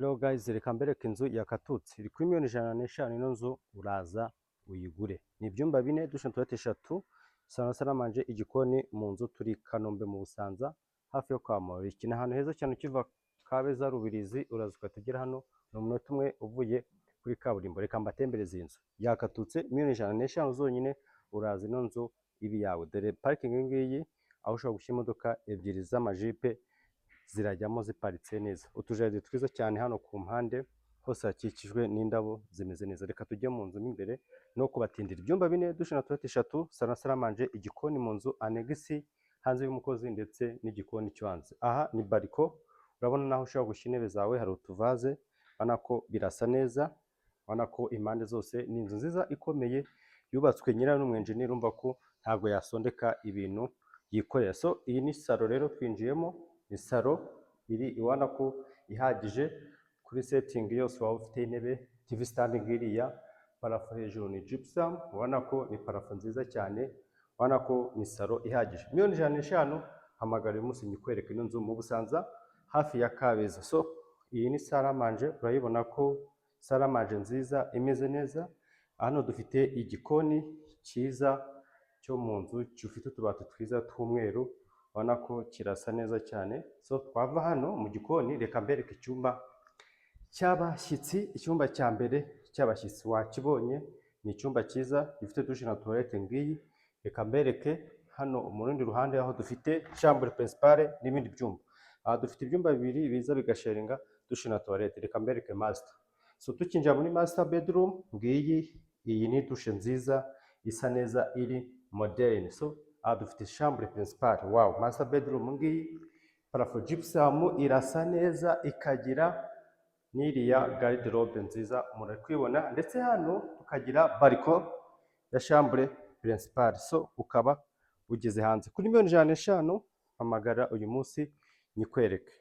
Hello guys, reka mbereke inzu ya Katutsi iri kuri miliyoni 150. Ino nzu uraza uyigure. Ni ibyumba 4, dushe toilette 3, salo saramanje, igikoni mu nzu. Turi Kanombe mu Busanza hafi yo kwa Moriki. Ni ahantu heza cyane, ukiva Kabeza Rubirizi uraza ukatugera hano ni umunota umwe uvuye kuri kaburimbo. Reka mbatembereze inzu ya Katutsi miliyoni 150 zonyine, uraza ino nzu ibi yawe. Dore parking ngiyi aho ushobora gushyira imodoka ebyiri z'amajipe zirajyamo ziparitse neza. Utujaride twiza cyane hano ku mpande hose hakikijwe n'indabo zimeze neza. Reka tujye mu nzu imbere no kubatindira. Ibyumba 4, dushe na toilette 3, salo saramanje, igikoni mu nzu, anegisi hanze y'umukozi ndetse n'igikoni cyo hanze. Aha ni bariko, urabona naho ushobora gushyira intebe zawe, hari utuvaze, ubona ko birasa neza, ubona ko impande zose ni inzu nziza ikomeye yubatswe nyirayo n'umwenjeniyeri, urumva ko ntabwo yasondeka ibintu yikorera. So iyi ni salo rero twinjiyemo, ni salo iri iwana ko ihagije kuri setting yose. Waba ufite intebe, TV stand ngiriya, parafo hejuru ni gypsum, ubona ko ni parafo nziza cyane, ubona ko ni salo ihagije. Miliyoni 150, hamagara uyu munsi nyikwereka ino nzu mu Busanza hafi ya Kabeza. So iyi ni saramanje, urayibona ko saramanje nziza imeze neza. Hano dufite igikoni cyiza cyo mu nzu, gifite utubati twiza tw'umweru, ubona ko kirasa neza cyane. So twava hano mu gikoni, reka mbereke icyumba cy'abashyitsi. Icyumba cya mbere cy'abashyitsi wakibonye, ni icyumba cyiza gifite dushe na toilette ngiyi. Reka mbereke hano mu rundi ruhande aho dufite chambre principale n'ibindi byumba. Aha dufite ibyumba 2 biza bigasharinga dushe na toilette. Reka mbereke master. So tukinjira muri master bedroom ngiyi, iyi ni dushe nziza isa neza, iri modern. So aha dufite chambre principale. Wow, master bedroom ngiyi, parafo gypsum irasa neza, ikagira n'iriya garde-robe nziza muri kwibona, ndetse hano tukagira bariko ya chambre principale. So ukaba ugeze hanze kuri miliyoni 150. Hamagara uyu munsi nyikwereke.